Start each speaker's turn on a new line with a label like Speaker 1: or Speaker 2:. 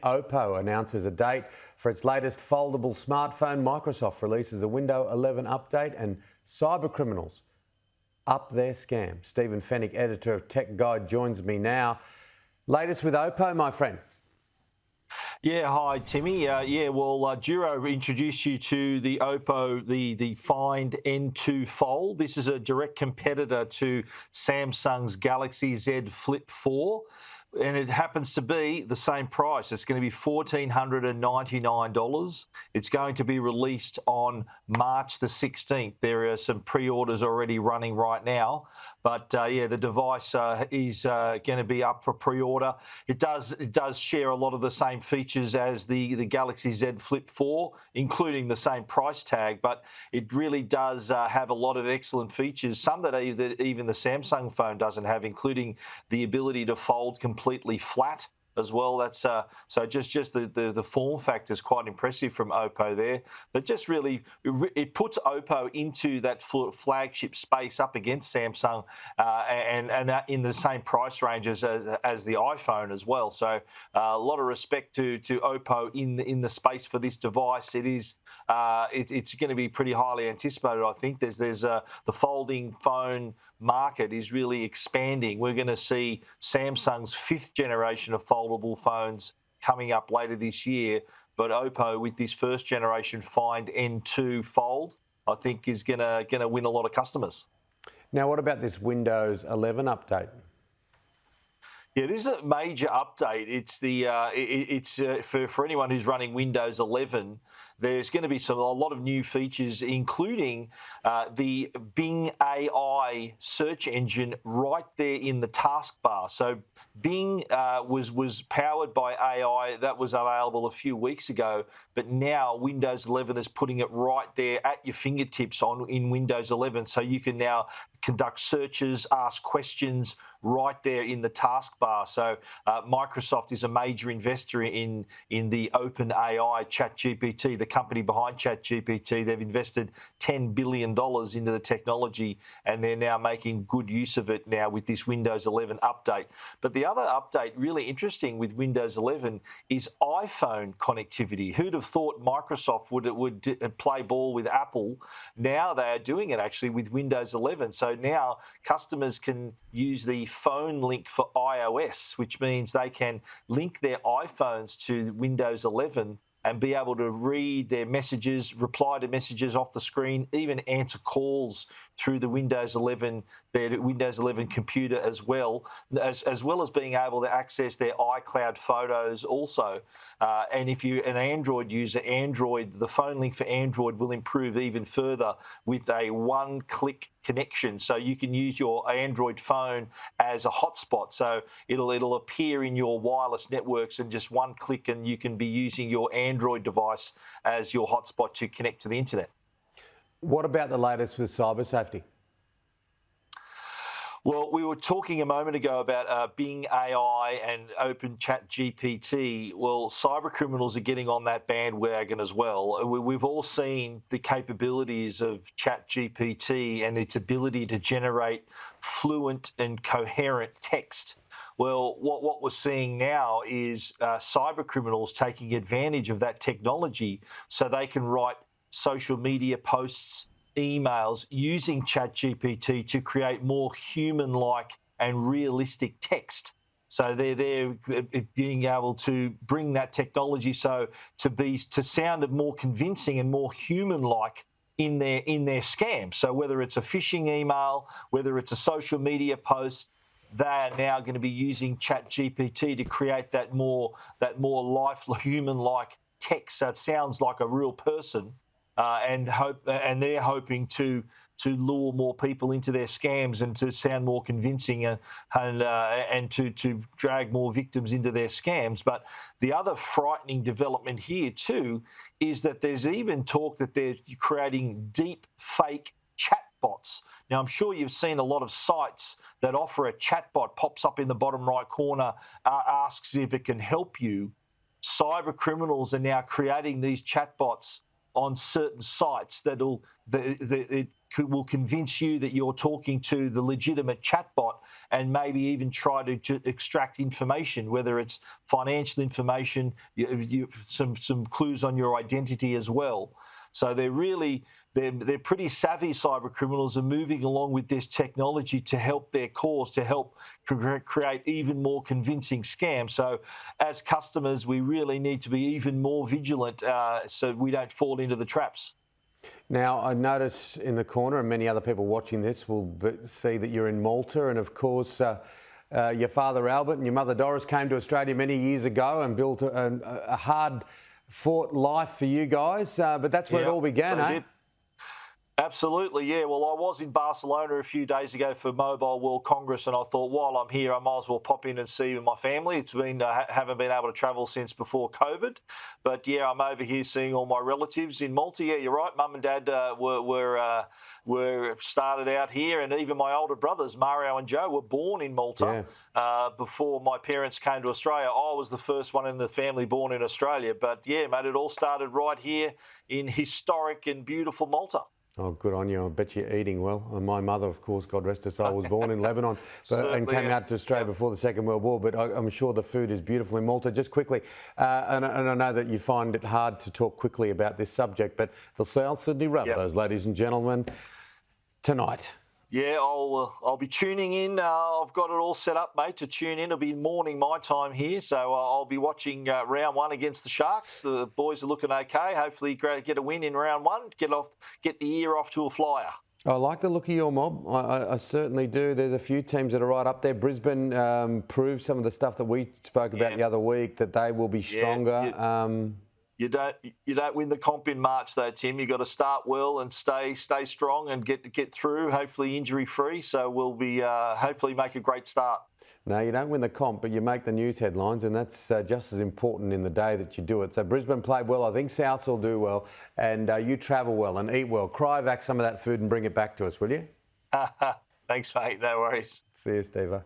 Speaker 1: Oppo announces a date for its latest foldable smartphone. Microsoft releases a Windows 11 update, and cybercriminals up their scam. Stephen Fenech, editor of Tech Guide, joins me now. Latest with Oppo, my friend.
Speaker 2: Yeah, hi, Timmy. Duro introduced you to the Oppo, the Find N2 Fold. This is a direct competitor to Samsung's Galaxy Z Flip 4. And it happens to be the same price. It's going to be $1,499. It's going to be released on March the 16th. There are some pre-orders already running right now. But the device is going to be up for pre-order. It does share a lot of the same features as the Galaxy Z Flip 4, including the same price tag. But it really does have a lot of excellent features, some that even the Samsung phone doesn't have, including the ability to fold completely flat as well. That's so just the form factor is quite impressive from Oppo there. But just really, it puts Oppo into that flagship space up against Samsung and in the same price range as the iPhone as well. So a lot of respect to Oppo in the space for this device. It's going to be pretty highly anticipated. I think there's the folding phone market is really expanding. We're going to see Samsung's 5th generation of foldable phones coming up later this year, but Oppo with this 1st generation Find N2 Fold, I think is going to win a lot of customers.
Speaker 1: Now, what about this Windows 11 update?
Speaker 2: Yeah, this is a major update. It's for anyone who's running Windows 11. There's going to be a lot of new features, including the Bing AI search engine right there in the taskbar. So Bing was powered by AI. That was available a few weeks ago, but now Windows 11 is putting it right there at your fingertips in Windows 11. So you can now conduct searches, ask questions right there in the taskbar. So Microsoft is a major investor in the OpenAI ChatGPT, the company behind ChatGPT. They've invested $10 billion into the technology, and they're now making good use of it now with this Windows 11 update. But the other update, really interesting with Windows 11, is iPhone connectivity. Who'd have thought Microsoft would play ball with Apple? Now they are doing it actually with Windows 11. So now customers can use the phone link for iOS, which means they can link their iPhones to Windows 11 and be able to read their messages, reply to messages off the screen, even answer calls through the their Windows 11 computer as well as being able to access their iCloud photos also. And if you're an Android user, the phone link for Android will improve even further with a one-click connection. So you can use your Android phone as a hotspot. So it'll appear in your wireless networks and just one click, and you can be using your Android device as your hotspot to connect to the internet.
Speaker 1: What about the latest with cyber safety?
Speaker 2: Well, we were talking a moment ago about Bing AI and Open ChatGPT. Well, cyber criminals are getting on that bandwagon as well. We've all seen the capabilities of ChatGPT and its ability to generate fluent and coherent text. Well, what we're seeing now is cyber criminals taking advantage of that technology so they can write social media posts, emails using ChatGPT to create more human-like and realistic text. So they're being able to bring that technology to sound more convincing and more human-like in their scams. So whether it's a phishing email, whether it's a social media post, they are now going to be using ChatGPT to create that more human-like text. So it sounds like a real person. And they're hoping to lure more people into their scams and to sound more convincing and to drag more victims into their scams. But the other frightening development here too is that there's even talk that they're creating deep fake chatbots. Now, I'm sure you've seen a lot of sites that offer a chatbot, pops up in the bottom right corner, asks if it can help you. Cyber criminals are now creating these chatbots on certain sites will convince you that you're talking to the legitimate chatbot, and maybe even try to extract information, whether it's financial information, some clues on your identity as well. So they're pretty savvy. Cyber criminals are moving along with this technology to help their cause, to help create even more convincing scams. So as customers, we really need to be even more vigilant so we don't fall into the traps.
Speaker 1: Now, I notice in the corner, and many other people watching this will see that you're in Malta, and of course, your father Albert and your mother Doris came to Australia many years ago and built a hard-fought life for you guys. But that's where it all began, eh?
Speaker 2: Absolutely, yeah. Well, I was in Barcelona a few days ago for Mobile World Congress, and I thought, while I'm here, I might as well pop in and see my family. It's been haven't been able to travel since before COVID, but yeah, I'm over here seeing all my relatives in Malta. Yeah, you're right. Mum and Dad were started out here, and even my older brothers Mario and Joe were born in Malta before my parents came to Australia. I was the first one in the family born in Australia, but yeah, mate, it all started right here in historic and beautiful Malta.
Speaker 1: Oh, good on you. I bet you're eating well. And my mother, of course, God rest her soul, was born in Lebanon and came out to Australia before the Second World War. But I'm sure the food is beautiful in Malta. Just quickly, and I know that you find it hard to talk quickly about this subject, but the South Sydney Rabbitohs, ladies and gentlemen, tonight.
Speaker 2: Yeah, I'll be tuning in. I've got it all set up, mate, to tune in. It'll be morning my time here, so I'll be watching round one against the Sharks. The boys are looking okay. Hopefully, get a win in round one. Get the year off to a flyer.
Speaker 1: I like the look of your mob. I certainly do. There's a few teams that are right up there. Brisbane proved some of the stuff that we spoke about the other week, that they will be stronger.
Speaker 2: You don't win the comp in March though, Tim. You've got to start well and stay strong and get through, hopefully injury free. So we'll be hopefully make a great start.
Speaker 1: No, you don't win the comp, but you make the news headlines, and that's just as important in the day that you do it. So Brisbane played well. I think South will do well, and you travel well and eat well. Cryovac some of that food and bring it back to us, will you?
Speaker 2: Thanks, mate. No worries.
Speaker 1: See you, Steve.